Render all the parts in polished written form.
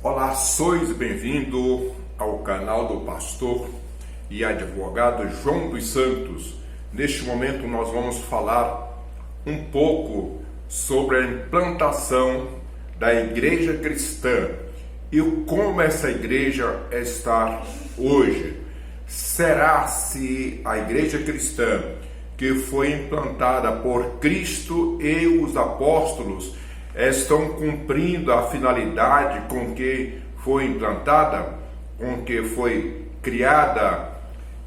Olá, sois bem-vindo ao canal do pastor e advogado João dos Santos. Neste momento nós vamos falar um pouco sobre a implantação da igreja cristã e como essa igreja está hoje. Será se a igreja cristã que foi implantada por Cristo e os apóstolos estão cumprindo a finalidade com que foi implantada, com que foi criada?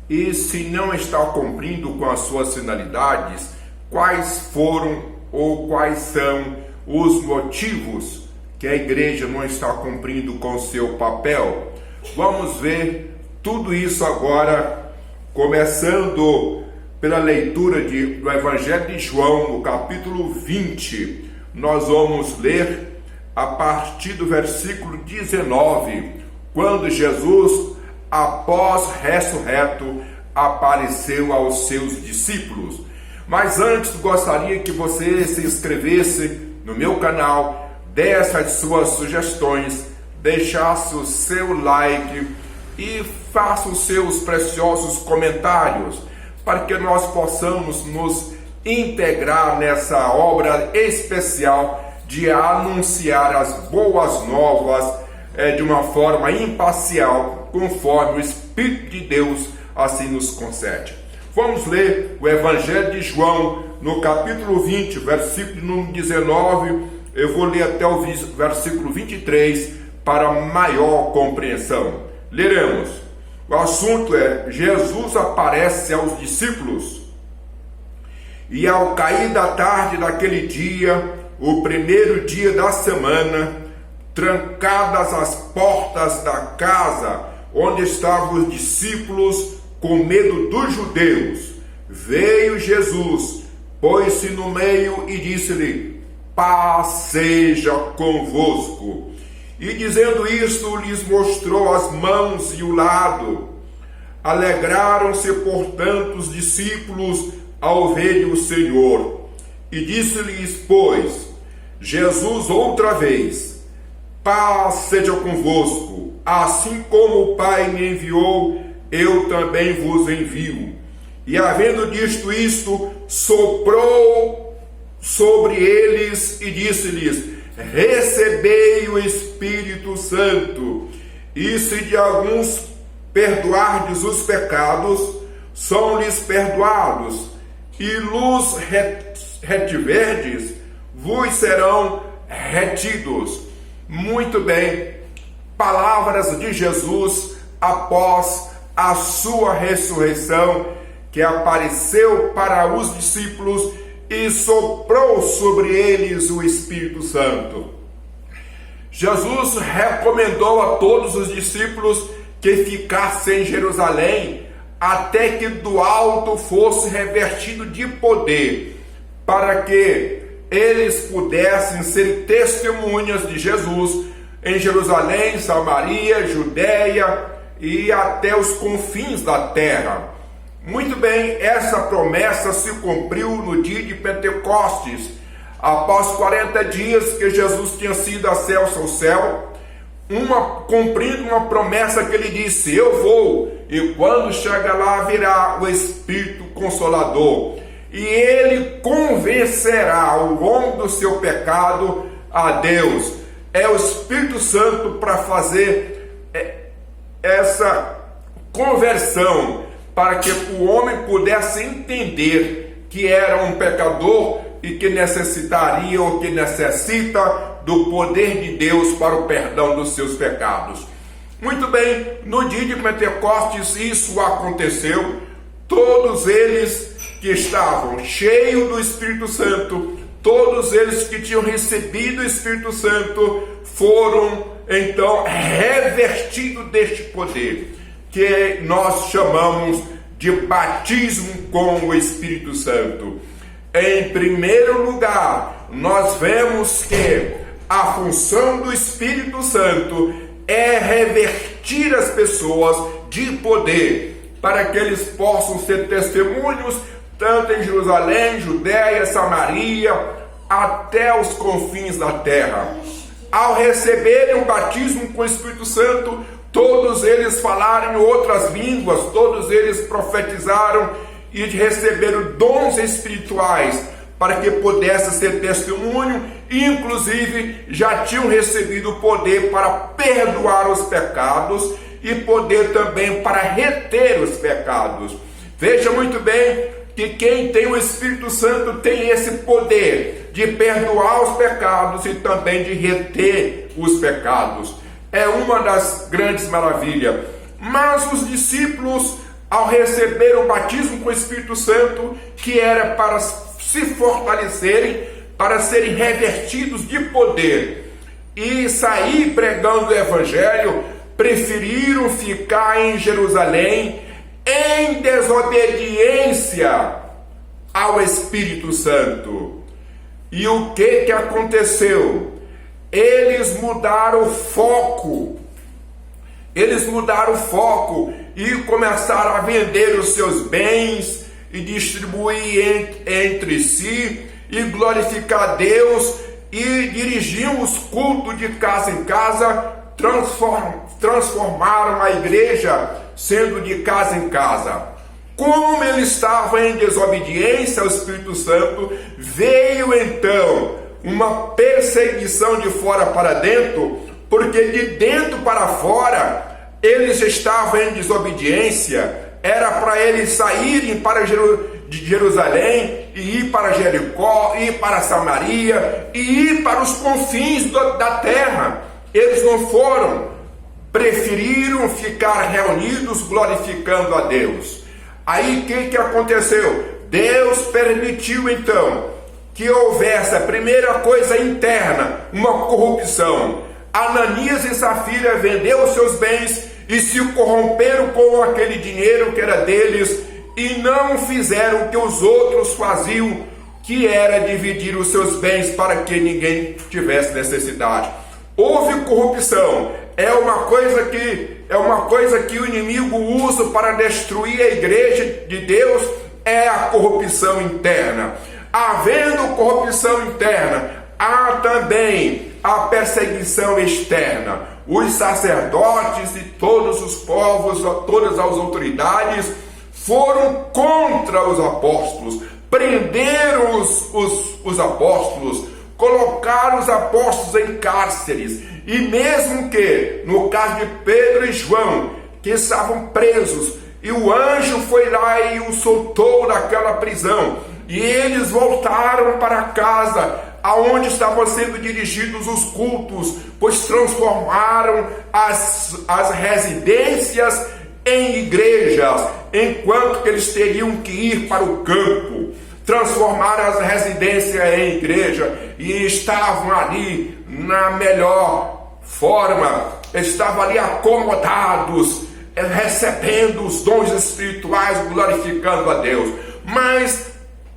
E se não está cumprindo com as suas finalidades, quais foram ou quais são os motivos que a igreja não está cumprindo com o seu papel? Vamos ver tudo isso agora, começando pela leitura do Evangelho de João, no capítulo 20. Nós vamos ler a partir do versículo 19, quando Jesus, após ressurreto, apareceu aos seus discípulos. Mas antes, gostaria que você se inscrevesse no meu canal, desse as suas sugestões, deixasse o seu like e faça os seus preciosos comentários, para que nós possamos nos integrar nessa obra especial de anunciar as boas novas de uma forma imparcial, conforme o Espírito de Deus assim nos concede. Vamos ler o Evangelho de João no capítulo 20, versículo número 19, eu vou ler até o versículo 23 para maior compreensão. Leremos. O assunto é: Jesus aparece aos discípulos. E ao cair da tarde daquele dia, o primeiro dia da semana, trancadas as portas da casa onde estavam os discípulos, com medo dos judeus, veio Jesus, pôs-se no meio e disse-lhe: paz seja convosco. E dizendo isto, lhes mostrou as mãos e o lado. Alegraram-se, portanto, os discípulos ao verem o Senhor. E disse-lhes, pois, Jesus outra vez: paz seja convosco. Assim como o Pai me enviou, eu também vos envio. E havendo dito isto, soprou sobre eles e disse-lhes: recebei o Espírito Santo. E se de alguns perdoardes os pecados, são-lhes perdoados, e luz retiverdes, vos serão retidos. Muito bem, palavras de Jesus após a sua ressurreição, que apareceu para os discípulos e soprou sobre eles o Espírito Santo. Jesus recomendou a todos os discípulos que ficassem em Jerusalém até que do alto fosse revestido de poder, para que eles pudessem ser testemunhas de Jesus em Jerusalém, Samaria, Judéia e até os confins da terra. Muito bem, essa promessa se cumpriu no dia de Pentecostes, após 40 dias que Jesus tinha sido ascenso ao céu, cumprindo uma promessa que ele disse: eu vou, e quando chega lá virá o Espírito Consolador, e ele convencerá o homem do seu pecado a Deus. É o Espírito Santo para fazer essa conversão, para que o homem pudesse entender que era um pecador e que necessitaria ou que necessita do poder de Deus para o perdão dos seus pecados. Muito bem, no dia de Pentecostes isso aconteceu. Todos eles que estavam cheios do Espírito Santo, todos eles que tinham recebido o Espírito Santo, foram então revestidos deste poder, que nós chamamos de batismo com o Espírito Santo. Em primeiro lugar, nós vemos que a função do Espírito Santo é revertir as pessoas de poder, para que eles possam ser testemunhos tanto em Jerusalém, Judéia, Samaria, até os confins da terra. ao receberem o batismo com o Espírito Santo, todos eles falaram em outras línguas, todos eles profetizaram e receberam dons espirituais para que pudesse ser testemunho, e inclusive já tinham recebido o poder para perdoar os pecados e poder também para reter os pecados. Veja muito bem que quem tem o Espírito Santo tem esse poder de perdoar os pecados e também de reter os pecados. É uma das grandes maravilhas. Mas os discípulos, ao receber o batismo com o Espírito Santo, que era para se fortalecerem, para serem revestidos de poder e sair pregando o Evangelho, preferiram ficar em Jerusalém em desobediência ao Espírito Santo. E o que aconteceu? Eles mudaram o foco. Eles mudaram o foco e começaram a vender os seus bens e distribuir entre si e glorificar a Deus, e dirigiam os cultos de casa em casa, transformaram a igreja sendo de casa em casa. Como ele estava em desobediência ao Espírito Santo, veio então uma perseguição de fora para dentro, porque de dentro para fora eles estavam em desobediência. Era para eles saírem para de Jerusalém e ir para Jericó, ir para Samaria e ir para os confins da terra. Eles não foram, preferiram ficar reunidos glorificando a Deus. Aí o que aconteceu? Deus permitiu então que houvesse a primeira coisa interna, uma corrupção. Ananias e Safira venderam os seus bens e se corromperam com aquele dinheiro que era deles e não fizeram o que os outros faziam, que era dividir os seus bens para que ninguém tivesse necessidade. Houve corrupção. É uma coisa que o inimigo usa para destruir a igreja de Deus, é a corrupção interna. Havendo corrupção interna, há também a perseguição externa. Os sacerdotes e todos os povos, todas as autoridades foram contra os apóstolos, prenderam os apóstolos, colocaram os apóstolos em cárceres, e mesmo que, no caso de Pedro e João, que estavam presos, e o anjo foi lá e os soltou daquela prisão, e eles voltaram para casa, aonde estavam sendo dirigidos os cultos, pois transformaram as residências em igrejas, enquanto que eles teriam que ir para o campo. Transformaram as residências em igreja e estavam ali na melhor forma, estavam ali acomodados, recebendo os dons espirituais, glorificando a Deus. Mas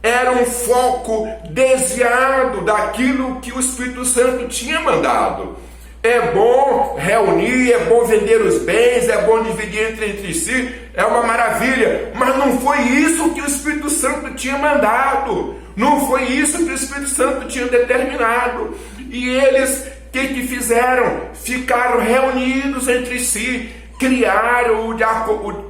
era um foco desviado daquilo que o Espírito Santo tinha mandado. É bom reunir, é bom vender os bens, é bom dividir entre si, é uma maravilha, mas não foi isso que o Espírito Santo tinha mandado, não foi isso que o Espírito Santo tinha determinado. E eles, o que fizeram? Ficaram reunidos entre si, criaram o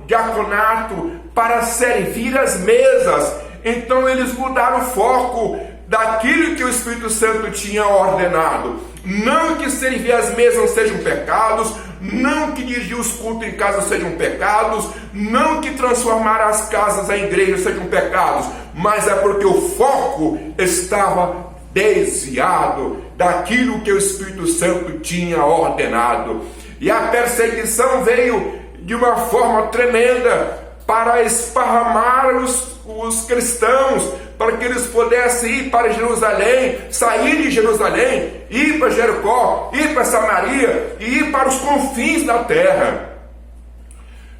diaconato para servir as mesas. Então eles mudaram o foco daquilo que o Espírito Santo tinha ordenado. Não que servir as mesas sejam pecados, não que dirigir os cultos em casa sejam pecados, não que transformar as casas em igrejas sejam pecados, mas é porque o foco estava desviado daquilo que o Espírito Santo tinha ordenado. E a perseguição veio de uma forma tremenda para esparramar os cristãos, para que eles pudessem ir para Jerusalém, sair de Jerusalém, ir para Jericó, ir para Samaria e ir para os confins da terra.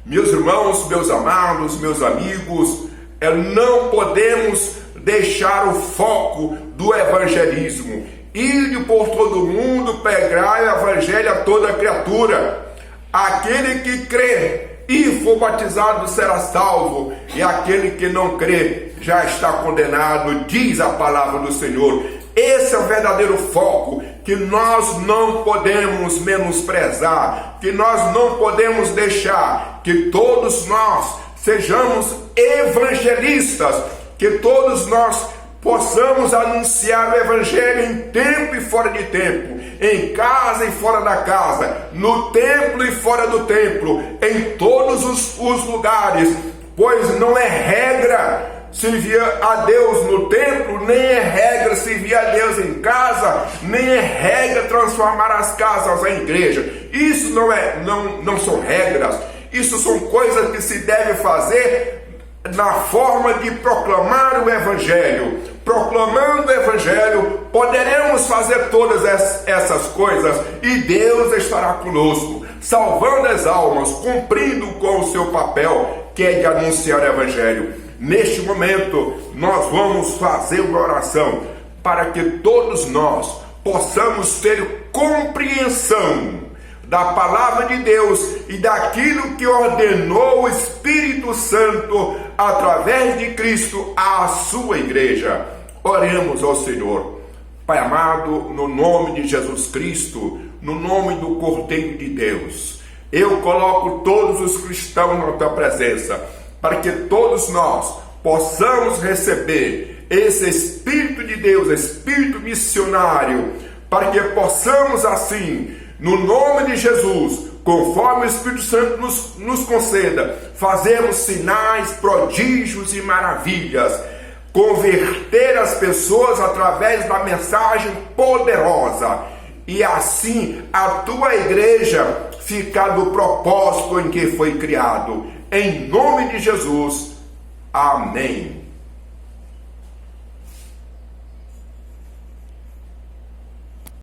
Meus irmãos, meus amados, meus amigos, não podemos deixar o foco do evangelismo. Ir por todo mundo, pregar o evangelho a toda criatura. Aquele que crê e for batizado será salvo, e aquele que não crê já está condenado, diz a palavra do Senhor. Esse é o verdadeiro foco. que nós não podemos menosprezar, que nós não podemos deixar que todos nós sejamos evangelistas, que todos nós possamos anunciar o Evangelho em tempo e fora de tempo, em casa e fora da casa, no templo e fora do templo, em todos os lugares, pois não é regra servir a Deus no templo, nem é regra servir a Deus em casa, nem é regra transformar as casas em igreja. Isso não são regras, isso são coisas que se deve fazer na forma de proclamar o Evangelho. Proclamando o Evangelho, poderemos fazer todas essas coisas e Deus estará conosco, salvando as almas, cumprindo com o seu papel, que é de anunciar o Evangelho. Neste momento, nós vamos fazer uma oração para que todos nós possamos ter compreensão da palavra de Deus e daquilo que ordenou o Espírito Santo através de Cristo à sua igreja. Oremos ao Senhor. Pai amado, no nome de Jesus Cristo, no nome do Cordeiro de Deus, eu coloco todos os cristãos na tua presença, para que todos nós possamos receber esse Espírito de Deus, Espírito missionário, para que possamos assim, no nome de Jesus, conforme o Espírito Santo nos conceda, fazermos sinais, prodígios e maravilhas, converter as pessoas através da mensagem poderosa, e assim a tua igreja ficar do propósito em que foi criado. Em nome de Jesus, amém.